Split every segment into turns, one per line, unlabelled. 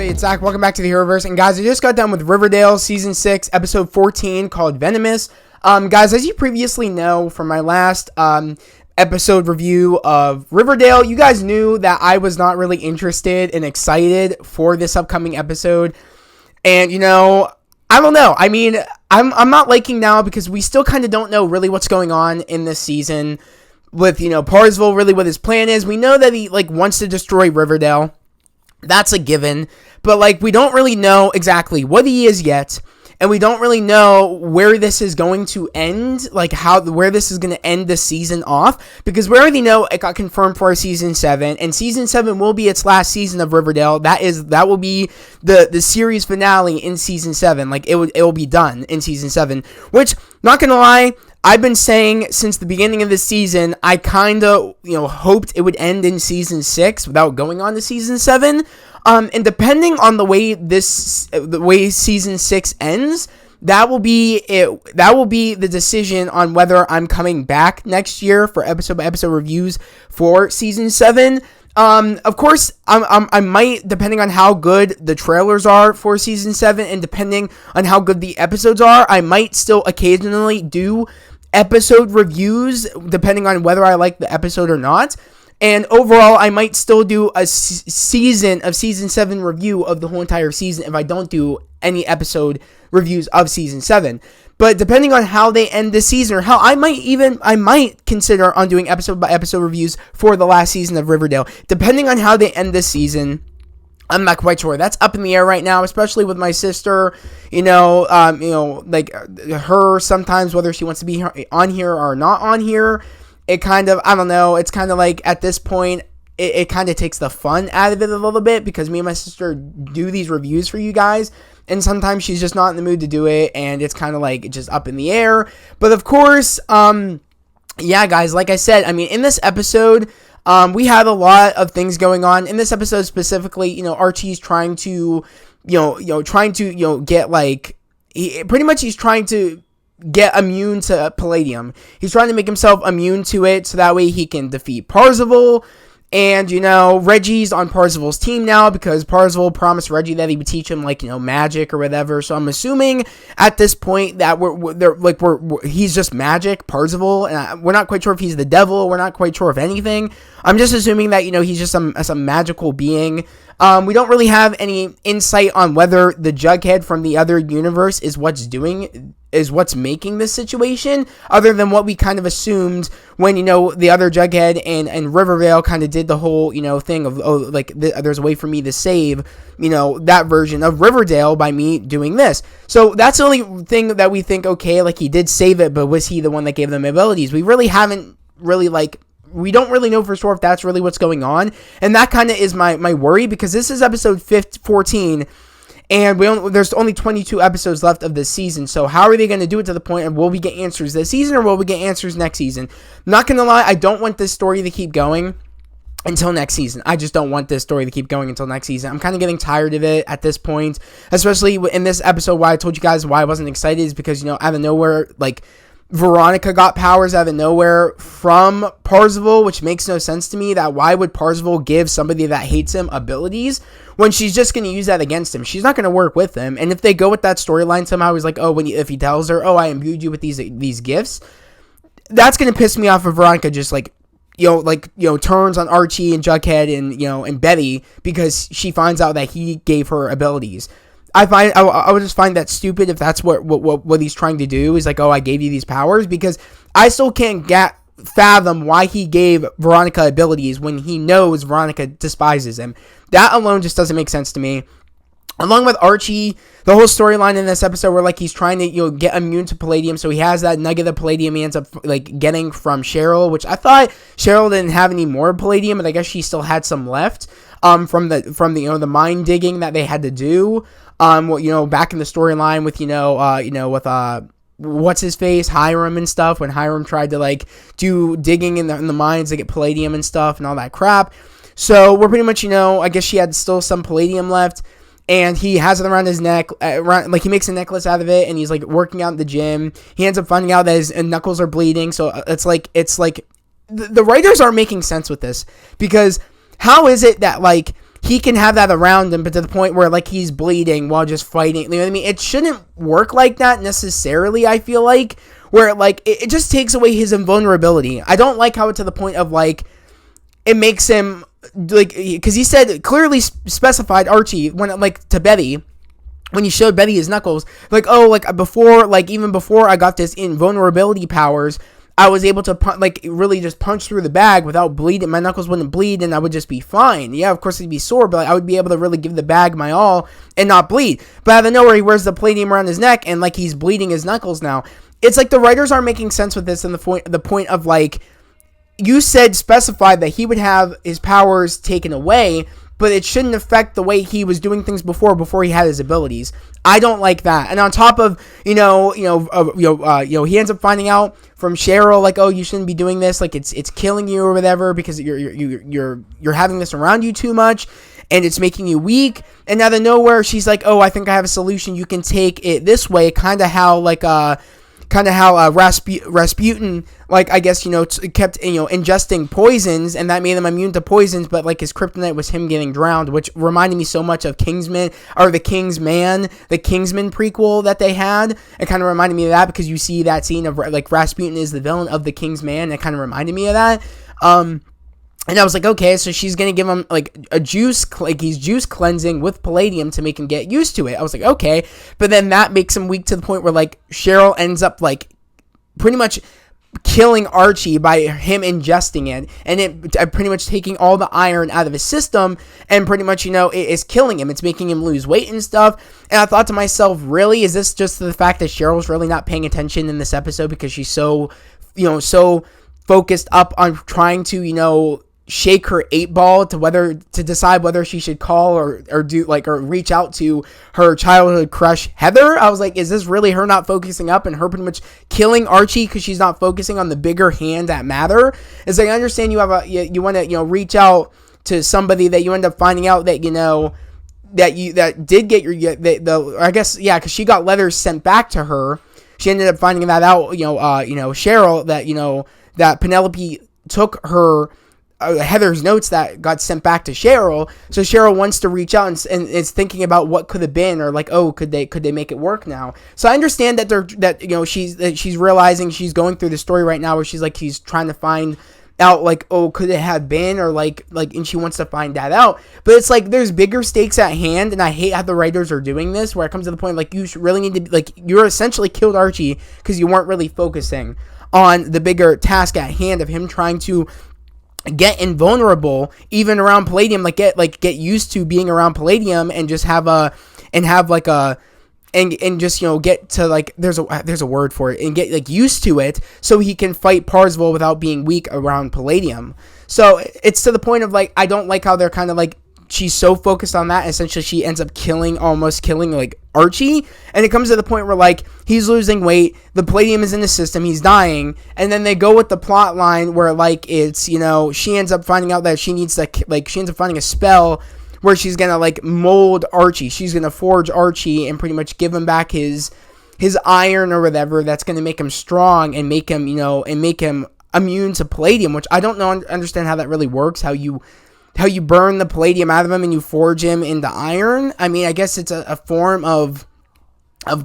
everybody, it's Zach. Welcome back to the Heroverse. And guys, I just got done with Riverdale Season 6, Episode 14, called Venomous. Guys, as you previously know from my last episode review of Riverdale, you guys knew that I was not really interested and excited for this upcoming episode. And, I don't know. I mean, I'm not liking now because we still kind of don't know really what's going on in this season with, Parzival, really what his plan is. We know that he, wants to destroy Riverdale. That's a given, but we don't really know exactly what he is yet, and we don't really know where this is going to end, where this is going to end the season off, because we already know it got confirmed for season 7, and season 7 will be its last season of Riverdale. That will be the series finale in season 7. It will be done in season 7, which, not gonna lie, I've been saying since the beginning of the season, I kind of, hoped it would end in season 6 without going on to season 7. And depending on the way season 6 ends, that will be it. That will be the decision on whether I'm coming back next year for episode by episode reviews for season 7. Of course, I might, depending on how good the trailers are for season 7 and depending on how good the episodes are, I might still occasionally do episode reviews depending on whether I like the episode or not. And overall, I might still do a season 7 review of the whole entire season if I don't do any episode reviews of season 7. But depending on how they end this season, or how I might consider on doing episode by episode reviews for the last season of Riverdale. Depending on how they end this season, I'm not quite sure. That's up in the air right now, especially with my sister. Her sometimes whether she wants to be on here or not on here. It kind of, I don't know. It's kind of at this point, it kind of takes the fun out of it a little bit because me and my sister do these reviews for you guys. And sometimes she's just not in the mood to do it, and it's kind of just up in the air. But of course, yeah, guys, like I said, I mean, in this episode, we have a lot of things going on. In this episode specifically, Archie's trying to, get he's trying to get immune to Palladium. He's trying to make himself immune to it so that way he can defeat Parzival. And, Reggie's on Parzival's team now because Parzival promised Reggie that he would teach him, magic or whatever. So I'm assuming at this point that he's just magic, Parzival. And we're not quite sure if he's the devil. We're not quite sure if anything. I'm just assuming that, he's just some magical being. We don't really have any insight on whether the Jughead from the other universe is what's making this situation, other than what we kind of assumed when, the other Jughead and Riverdale kind of did the whole, thing of, there's a way for me to save, that version of Riverdale by me doing this. So that's the only thing that we think, okay, he did save it, but was he the one that gave them abilities? We really haven't really, we don't really know for sure if that's really what's going on. And that kind of is my worry, because this is episode 14, and there's only 22 episodes left of this season. So how are they going to do it to the point of will we get answers this season or will we get answers next season? Not going to lie, I don't want this story to keep going until next season. I just don't want this story to keep going until next season. I'm kind of getting tired of it at this point, especially in this episode. Why I told you guys why I wasn't excited is because, out of nowhere, Veronica got powers out of nowhere from Parzival, which makes no sense to me. That why would Parzival give somebody that hates him abilities when she's just going to use that against him? She's not going to work with him. And if they go with that storyline somehow, he's if he tells her, I imbued you with these gifts, that's going to piss me off if Veronica just turns on Archie and Jughead and, and Betty because she finds out that he gave her abilities. I would just find that stupid if that's what he's trying to do is I gave you these powers, because I still can't fathom why he gave Veronica abilities when he knows Veronica despises him. That alone just doesn't make sense to me. Along with Archie, the whole storyline in this episode where he's trying to get immune to Palladium, so he has that nugget of Palladium he ends up getting from Cheryl, which I thought Cheryl didn't have any more Palladium, but I guess she still had some left from the mine digging that they had to do. Back in the storyline with what's his face, Hiram and stuff, when Hiram tried to do digging in the mines to get Palladium and stuff and all that crap. So we're pretty much I guess she had still some Palladium left. And he has it around his neck, he makes a necklace out of it, and he's working out in the gym. He ends up finding out that his knuckles are bleeding. So it's the writers aren't making sense with this, because how is it that he can have that around him, but to the point where, like, he's bleeding while just fighting. You know what I mean? It shouldn't work like that necessarily, I feel like, where, like, it just takes away his invulnerability. I don't like how it to the point of, like, it makes him, like, because he said, clearly specified Archie, when, like, to Betty, when he showed Betty his knuckles, like, oh, like, before, like, even before I got this invulnerability powers, I was able to, like, really just punch through the bag without bleeding. My knuckles wouldn't bleed, and I would just be fine. Yeah, of course, it'd be sore, but like, I would be able to really give the bag my all and not bleed. But out of nowhere, he wears the palladium around his neck, and, like, he's bleeding his knuckles now. It's like the writers aren't making sense with this, and the point of, like, you said specified that he would have his powers taken away, but it shouldn't affect the way he was doing things before he had his abilities. I don't like that. And on top of, he ends up finding out from Cheryl, like, oh, you shouldn't be doing this, like, it's killing you or whatever, because you're having this around you too much, and it's making you weak. And out of nowhere, she's like, oh, I think I have a solution. You can take it this way, kind of how Rasputin, like, I guess, kept, ingesting poisons, and that made him immune to poisons, but, like, his kryptonite was him getting drowned, which reminded me so much of Kingsman, or the Kingsman prequel that they had. It kind of reminded me of that, because you see that scene of, like, Rasputin is the villain of the Kingsman. It kind of reminded me of that. And I was like, okay, so she's going to give him, like, a juice, like, he's juice cleansing with palladium to make him get used to it. I was like, okay. But then that makes him weak to the point where, like, Cheryl ends up, like, pretty much killing Archie by him ingesting it. And it pretty much taking all the iron out of his system, and pretty much, it is killing him. It's making him lose weight and stuff. And I thought to myself, really? Is this just the fact that Cheryl's really not paying attention in this episode because she's so focused up on trying to, shake her 8-ball to decide whether she should call or reach out to her childhood crush Heather? I was like, is this really her not focusing up and her pretty much killing Archie because she's not focusing on the bigger hand that matter? It's like, I understand you have you want to reach out to somebody that you end up finding out that that did get because she got letters sent back to her. She ended up finding that out, Cheryl, that Penelope took her Heather's notes that got sent back to Cheryl. So Cheryl wants to reach out and is thinking about what could have been, or like, oh, could they make it work now? So I understand that she's realizing she's going through the story right now where she's trying to find out, like, oh, could it have been, or like and she wants to find that out. But it's like there's bigger stakes at hand, and I hate how the writers are doing this, where it comes to the point like you really need to, like, you're essentially killed Archie because you weren't really focusing on the bigger task at hand of him trying to get invulnerable even around palladium, get used to being around palladium and just get to, like, there's a word for it, and get, like, used to it so he can fight Parzival without being weak around palladium. So it's to the point of, like, I don't like how they're kind of like, she's so focused on that, essentially she ends up almost killing like Archie, and it comes to the point where, like, he's losing weight, the palladium is in the system, he's dying, and then they go with the plot line where, like, it's, she ends up finding out that she needs to, like, she ends up finding a spell where she's gonna, like, mold Archie, she's gonna forge Archie and pretty much give him back his iron or whatever that's gonna make him strong and make him, immune to palladium, which I don't understand how that really works, how you burn the palladium out of him and you forge him into iron. I mean, I guess it's a form of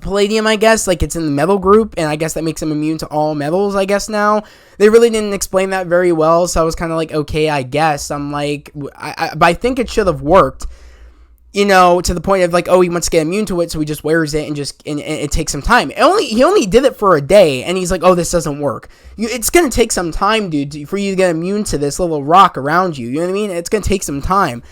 palladium, I guess. Like, it's in the metal group, and I guess that makes him immune to all metals, I guess now. They really didn't explain that very well, so I was kind of like, okay, I guess. I'm like, but I think it should have worked, to the point of, like, oh, he wants to get immune to it, so he just wears it and it takes some time. He only did it for a day, and he's like, oh, this doesn't work. It's going to take some time, dude, for you to get immune to this little rock around you. You know what I mean? It's going to take some time.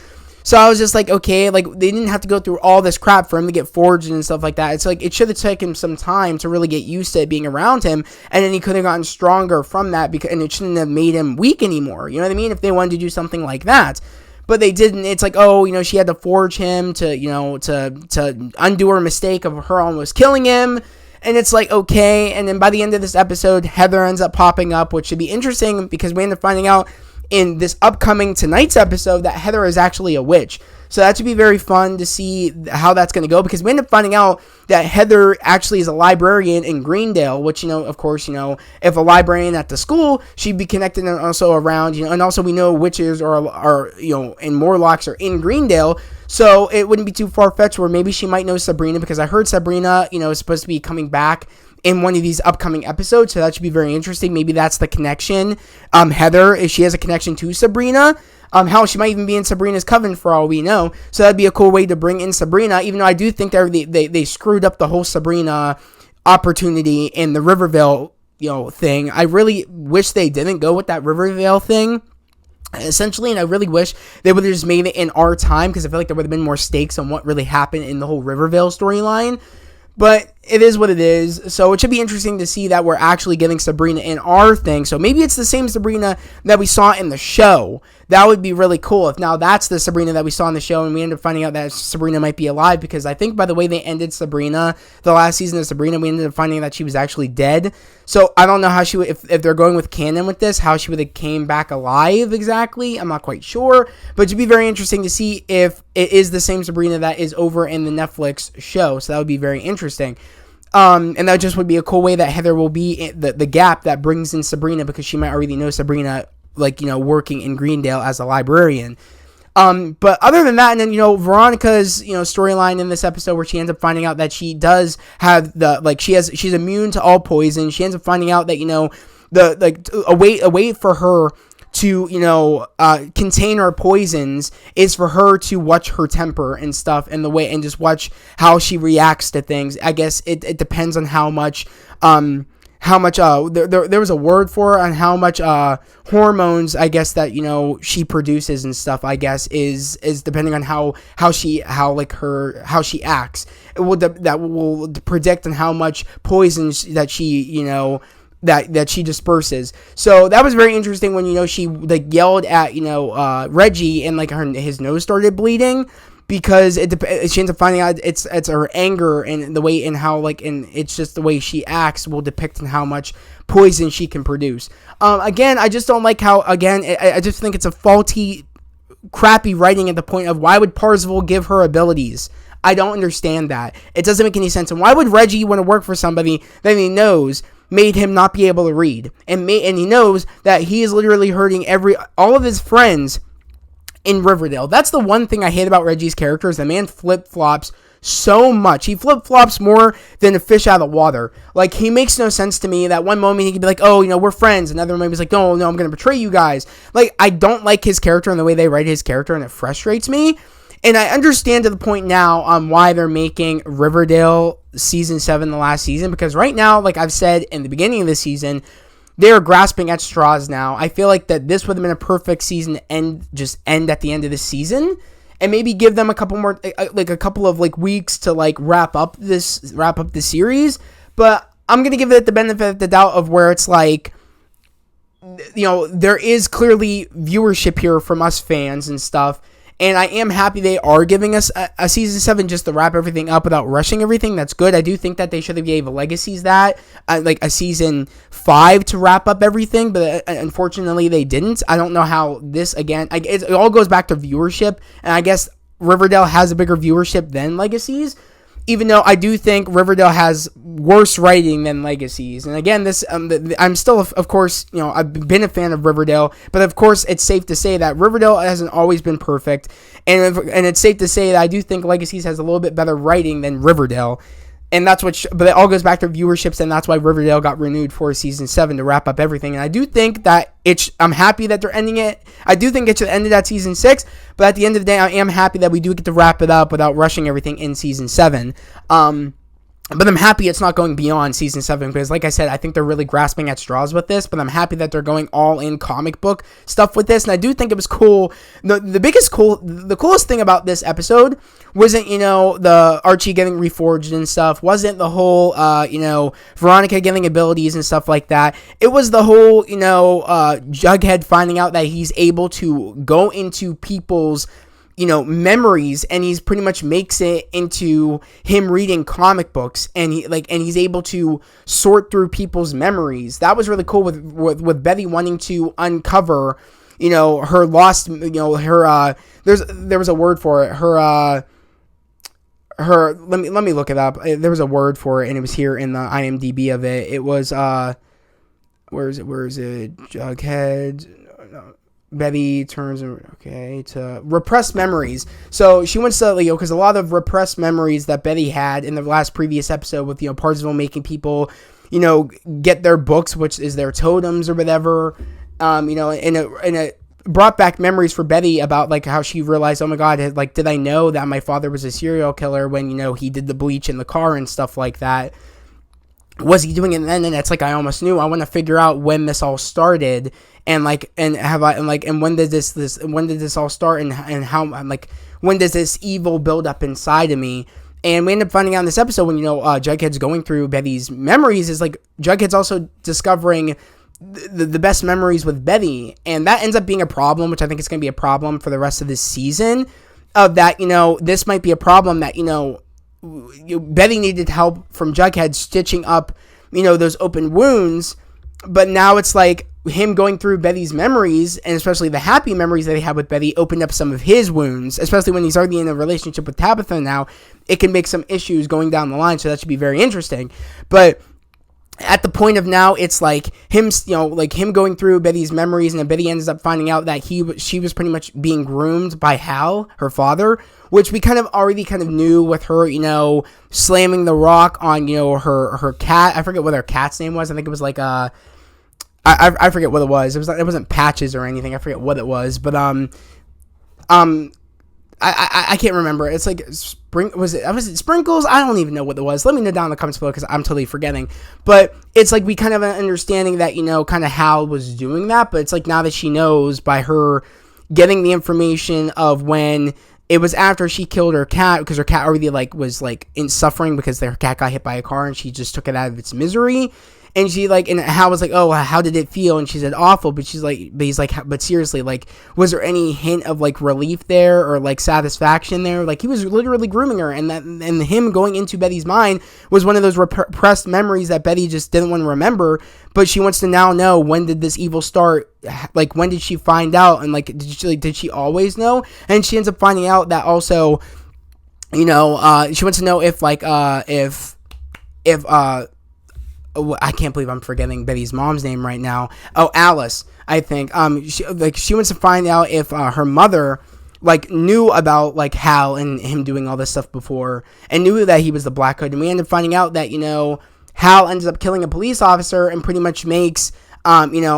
So I was just like, okay, like, they didn't have to go through all this crap for him to get forged and stuff like that. It's like, it should have taken some time to really get used to it being around him, and then he could have gotten stronger from that, and it shouldn't have made him weak anymore. You know what I mean? If they wanted to do something like that. But they didn't. It's like, oh, she had to forge him to undo her mistake of her almost killing him. And it's like, okay. And then by the end of this episode, Heather ends up popping up, which should be interesting because we end up finding out in this upcoming tonight's episode that Heather is actually a witch. So that should be very fun to see how that's going to go, because we end up finding out that Heather actually is a librarian in Greendale, which, of course, if a librarian at the school, she'd be connected and also around, and also we know witches are and Morlocks are in Greendale. So it wouldn't be too far-fetched where maybe she might know Sabrina, because I heard Sabrina, is supposed to be coming back in one of these upcoming episodes, so that should be very interesting. Maybe that's the connection. Heather, if she has a connection to Sabrina, hell, she might even be in Sabrina's coven for all we know. So that'd be a cool way to bring in Sabrina, even though I do think they screwed up the whole Sabrina opportunity in the Riverdale, thing. I really wish they didn't go with that Riverdale thing, essentially, and I really wish they would have just made it in our time, because I feel like there would have been more stakes on what really happened in the whole Riverdale storyline. But it is what it is. So it should be interesting to see that we're actually getting Sabrina in our thing. So maybe it's the same Sabrina that we saw in the show. That would be really cool if now that's the Sabrina that we saw in the show, and we end up finding out that Sabrina might be alive, because I think by the way they ended Sabrina, the last season of Sabrina, we ended up finding that she was actually dead. So I don't know how she would, if they're going with canon with this, how she would have came back alive exactly. I'm not quite sure, but it'd be very interesting to see if it is the same Sabrina that is over in the Netflix show. So that would be very interesting. And that just would be a cool way that Heather will be in the gap that brings in Sabrina, because she might already know Sabrina, working in Greendale as a librarian. But other than that, and then, Veronica's, storyline in this episode, where she ends up finding out that she does have she's immune to all poison. She ends up finding out that, a way for her to, contain her poisons is for her to watch her temper and stuff, and just watch how she reacts to things. I guess it depends on how much there was a word for it, on how much hormones, I guess, that she produces and stuff, I guess is depending on how she acts. That will predict on how much poison that she that she disperses. So that was very interesting when she yelled at Reggie, and his nose started bleeding, because she ends up finding out it's her anger and the way, and how and it's just the way she acts will depict on how much poison she can produce. Again, I just don't like how, again, I just think it's a faulty, crappy writing at the point of, why would Parzival give her abilities? I don't understand that. It doesn't make any sense. And why would Reggie want to work for somebody that he knows made him not be able to read, and he knows that he is literally hurting all of his friends in Riverdale? That's the one thing I hate about Reggie's character, is the man flip-flops so much. He flip-flops more than a fish out of the water. He makes no sense to me. That one moment he could be like, oh, we're friends. Another moment he's like, no, I'm going to betray you guys. I don't like his character and the way they write his character, and it frustrates me. And I understand to the point now why they're making Riverdale Season 7 the last season, because right now, like I've said in the beginning of the season, they're grasping at straws now. I feel like that this would have been a perfect season to end at the end of the season, and maybe give them a couple more, a couple of weeks to wrap up the series. But I'm gonna give it the benefit of the doubt of where it's there is clearly viewership here from us fans and stuff. And I am happy they are giving us a Season 7 just to wrap everything up without rushing everything. That's good. I do think that they should have gave Legacies that, a Season 5 to wrap up everything, but unfortunately they didn't. I don't know how this, again, it all goes back to viewership, and I guess Riverdale has a bigger viewership than Legacies, even though I do think Riverdale has worse writing than Legacies. And again, this I'm still, of course, I've been a fan of Riverdale, but of course, it's safe to say that Riverdale hasn't always been perfect, and it's safe to say that I do think Legacies has a little bit better writing than Riverdale. And that's but it all goes back to viewerships, and that's why Riverdale got renewed for Season 7 to wrap up everything. And I do think that I'm happy that they're ending it. I do think it should have ended at Season 6, but at the end of the day, I am happy that we do get to wrap it up without rushing everything in Season 7. But I'm happy it's not going beyond Season 7, because like I said, I think they're really grasping at straws with this, but I'm happy that they're going all in comic book stuff with this, and I do think it was cool. The coolest thing about this episode wasn't, the Archie getting reforged and stuff, wasn't the whole, Veronica getting abilities and stuff like that. It was the whole, Jughead finding out that he's able to go into people's memories, and he's pretty much makes it into him reading comic books, and he's able to sort through people's memories. That was really cool with Betty wanting to uncover her lost, her, there was a word for it. Let me look it up. There was a word for it, and it was here in the IMDb of it. It was, where is it? Jughead. No. Betty turns to repressed memories. So she wants to, because a lot of repressed memories that Betty had in the last previous episode with, Parzival making people, get their books, which is their totems or whatever, and it brought back memories for Betty about, how she realized, oh my God, did I know that my father was a serial killer when, he did the bleach in the car and stuff like that? Was he doing it then? And it's I almost knew. I want to figure out when this all started, and when did this all start, and how, when does this evil build up inside of me? And we end up finding out in this episode when, Jughead's going through Betty's memories, is Jughead's also discovering the best memories with Betty, and that ends up being a problem, which I think is going to be a problem for the rest of this season, of that, this might be a problem that, Betty needed help from Jughead stitching up, those open wounds, but now it's him going through Betty's memories, and especially the happy memories that he had with Betty, opened up some of his wounds, especially when he's already in a relationship with Tabitha now. It can make some issues going down the line, so that should be very interesting. But at the point of now, it's him, him going through Betty's memories, and then Betty ends up finding out that she was pretty much being groomed by Hal, her father, which we already knew with her, slamming the rock on, her cat. I forget what her cat's name was. I think it was I forget what it was. It wasn't Patches or anything. I forget what it was, but I can't remember. It's was it Sprinkles? I don't even know what it was. Let me know down in the comments below because I'm totally forgetting. But it's we kind of an understanding that, kind of Hal was doing that. But it's now that she knows by her getting the information of when it was after she killed her cat, because her cat already was in suffering because her cat got hit by a car and she just took it out of its misery. And she and Hal was oh, how did it feel? And she said awful, but she's but seriously, was there any hint of relief there or satisfaction there? He was literally grooming her, and him going into Betty's mind was one of those repressed memories that Betty just didn't want to remember, but she wants to now know, when did this evil start? When did she find out? And did she always know? And she ends up finding out that also, she wants to know if I can't believe I'm forgetting Betty's mom's name right now. Oh, Alice, I think. She wants to find out if her mother knew about Hal and him doing all this stuff before, and knew that he was the Black Hood. And we end up finding out that Hal ends up killing a police officer and pretty much makes Alice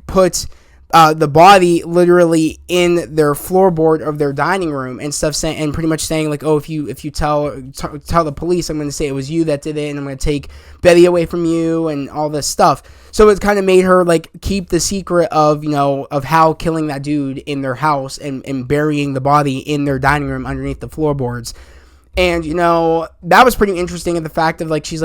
put the body literally in their floorboard of their dining room and stuff, and pretty much saying oh, if you tell the police, I'm going to say it was you that did it, and I'm going to take Betty away from you and all this stuff. So it kind of made her keep the secret of Hal killing that dude in their house and burying the body in their dining room underneath the floorboards. And, that was pretty interesting, in the fact of, she's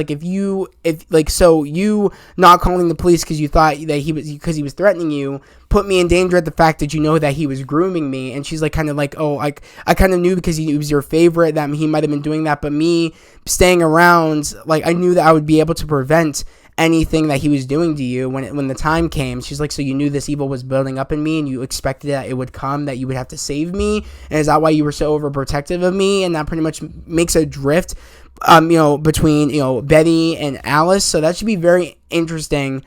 so you not calling the police because you thought that because he was threatening you, put me in danger at the fact that that he was grooming me. And she's oh, I kind of knew because he was your favorite that he might have been doing that, but me staying around, I knew that I would be able to prevent anything that he was doing to you when the time came. She's so you knew this evil was building up in me, and you expected that it would come, that you would have to save me, and is that why you were so overprotective of me? And that pretty much makes a drift between Betty and Alice. So that should be very interesting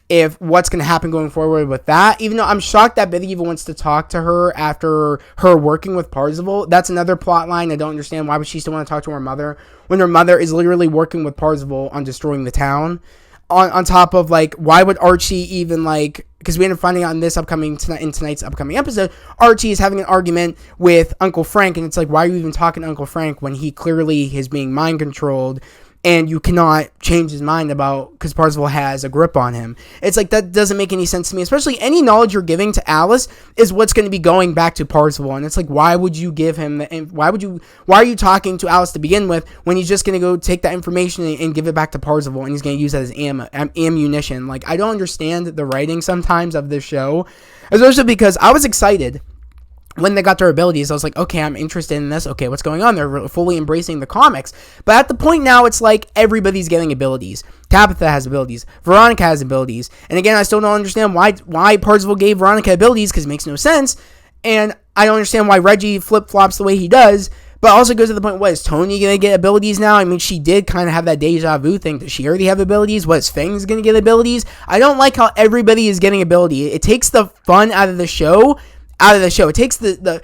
if what's going to happen going forward with that, even though I'm shocked that Betty even wants to talk to her after her working with Parzival. That's another plot line. I don't understand, why would she still want to talk to her mother when her mother is literally working with Parzival on destroying the town? On top of why would Archie even because we ended up finding out in tonight's upcoming episode, Archie is having an argument with Uncle Frank, and it's why are you even talking to Uncle Frank when he clearly is being mind controlled, and you cannot change his mind because Parzival has a grip on him. It's that doesn't make any sense to me, especially any knowledge you're giving to Alice is what's going to be going back to Parzival. And it's why would you give him why are you talking to Alice to begin with when he's just going to go take that information and give it back to Parzival, and he's going to use that as ammunition? I don't understand the writing sometimes of this show, especially because I was excited when they got their abilities, I was like, okay, I'm interested in this. Okay, what's going on? They're fully embracing the comics. But at the point now, it's like everybody's getting abilities. Tabitha has abilities. Veronica has abilities. And again, I still don't understand why Parzival gave Veronica abilities, because it makes no sense. And I don't understand why Reggie flip-flops the way he does. But also goes to the point, what, is Tony going to get abilities now? I mean, she did kind of have that deja vu thing. Does she already have abilities? What, is Fangs going to get abilities? I don't like how everybody is getting ability. It takes the fun out of the show. It takes the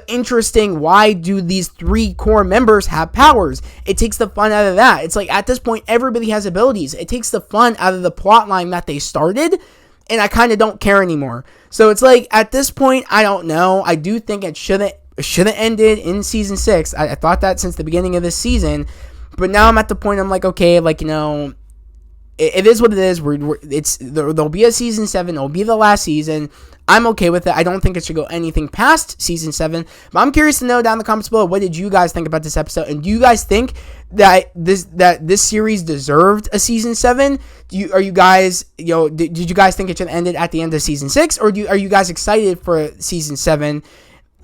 interesting, why do these 3 core members have powers? It takes the fun out of that. It's like, at this point, everybody has abilities. It takes the fun out of the plot line that they started, and I kind of don't care anymore. So it's like, at this point, I don't know. I do think it should have ended in season 6. I thought that since the beginning of this season, but now I'm at the point, I'm like, okay, like, you know, it is what it is. There'll be a season 7. It'll be the last season. I'm okay with it. I don't think it should go anything past season 7. But I'm curious to know down in the comments below, what did you guys think about this episode? And do you guys think that this series deserved a season 7? Are you guys, did you guys think it should have ended at the end of season 6? Or are you guys excited for season 7?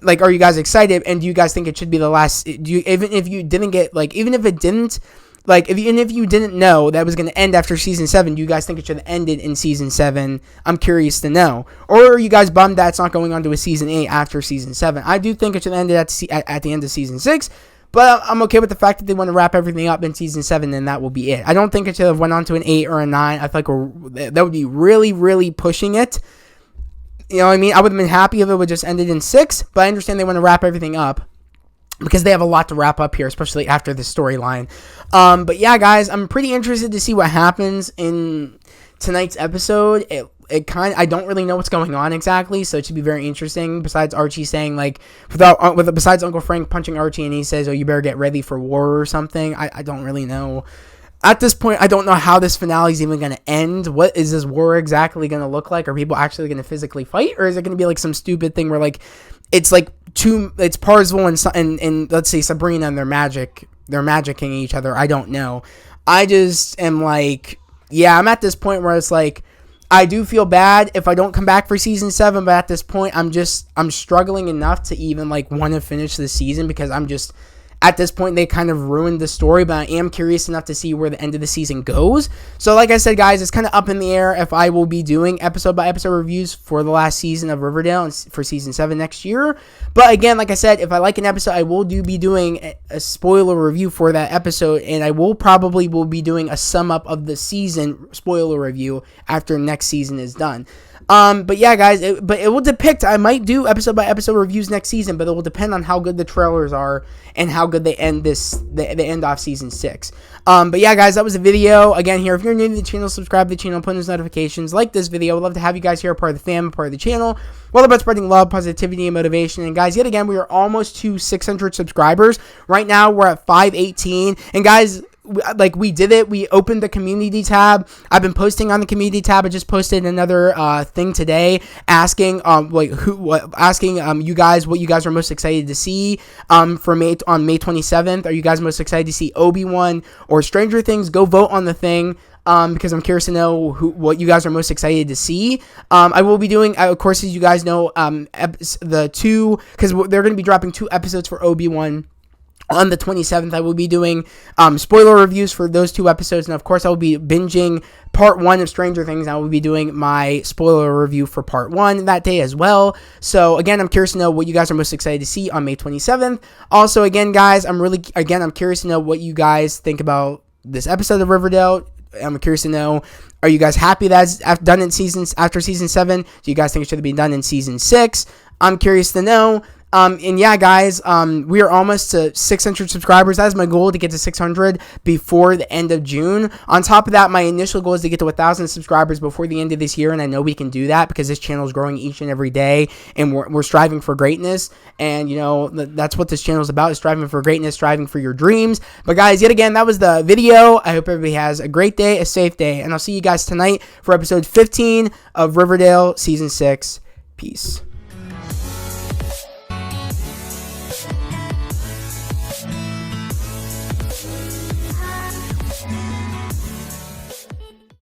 Like, are you guys excited? And do you guys think it should be the last? Even if you didn't get, like, even if it didn't, like, if you didn't know that it was going to end after season 7, do you guys think it should have ended in season 7? I'm curious to know. Or are you guys bummed that it's not going on to a season 8 after season 7? I do think it should have ended at the end of season 6, but I'm okay with the fact that they want to wrap everything up in season 7, and that will be it. I don't think it should have went on to an 8 or a 9. I feel like that would be really, really pushing it. You know what I mean? I would have been happy if it would just ended in 6, but I understand they want to wrap everything up, because they have a lot to wrap up here, especially after this storyline. But yeah, guys, I'm pretty interested to see what happens in tonight's episode. I don't really know what's going on exactly, so it should be very interesting. Besides Archie saying, like, besides Uncle Frank punching Archie and he says, oh, you better get ready for war or something. I don't really know. At this point, I don't know how this finale is even going to end. What is this war exactly going to look like? Are people actually going to physically fight? Or is it going to be like some stupid thing where, like, it's Parzival and let's say Sabrina, and they're magicking each other. I don't know. I just am like, yeah, I'm at this point where it's like, I do feel bad if I don't come back for season 7, but at this point, I'm struggling enough to even, like, want to finish the season, because at this point, they kind of ruined the story, but I am curious enough to see where the end of the season goes. So, like I said, guys, it's kind of up in the air if I will be doing episode-by-episode reviews for the last season of Riverdale and for season 7 next year. But again, like I said, if I like an episode, I will be doing a spoiler review for that episode, and I will be doing a sum-up of the season spoiler review after next season is done. But yeah, guys, it will depict, I might do episode by episode reviews next season, but it will depend on how good the trailers are and how good they end they end off season 6. But yeah, guys, that was the video. Again, here, if you're new to the channel, subscribe to the channel, put those notifications, like this video. I'd love to have you guys here, part of the fam, part of the channel. We're all about spreading love, positivity, and motivation. And guys, yet again, we are almost to 600 subscribers. Right now, we're at 518. And guys, we did it. We opened the community tab. I've been posting on the community tab. I just posted another thing today asking you guys what you guys are most excited to see on May 27th. Are you guys most excited to see Obi-Wan or Stranger Things? Go vote on the thing. Because I'm curious to know what you guys are most excited to see. I will be doing, of course, as you guys know, because they're going to be dropping 2 episodes for Obi-Wan. On the 27th, I will be doing spoiler reviews for those 2 episodes. And, of course, I will be binging part 1 of Stranger Things. I will be doing my spoiler review for part 1 that day as well. So, again, I'm curious to know what you guys are most excited to see on May 27th. Also, again, guys, I'm curious to know what you guys think about this episode of Riverdale. I'm curious to know, are you guys happy that's done in after season 7? Do you guys think it should have been done in season 6? I'm curious to know. And yeah, guys, we are almost to 600 subscribers. That is my goal, to get to 600 before the end of June. On top of that, my initial goal is to get to 1,000 subscribers before the end of this year, and I know we can do that because this channel is growing each and every day, and we're striving for greatness. And you know, that's what this channel is about: is striving for greatness, striving for your dreams. But guys, yet again, that was the video. I hope everybody has a great day, a safe day, and I'll see you guys tonight for episode 15 of Riverdale season 6. Peace.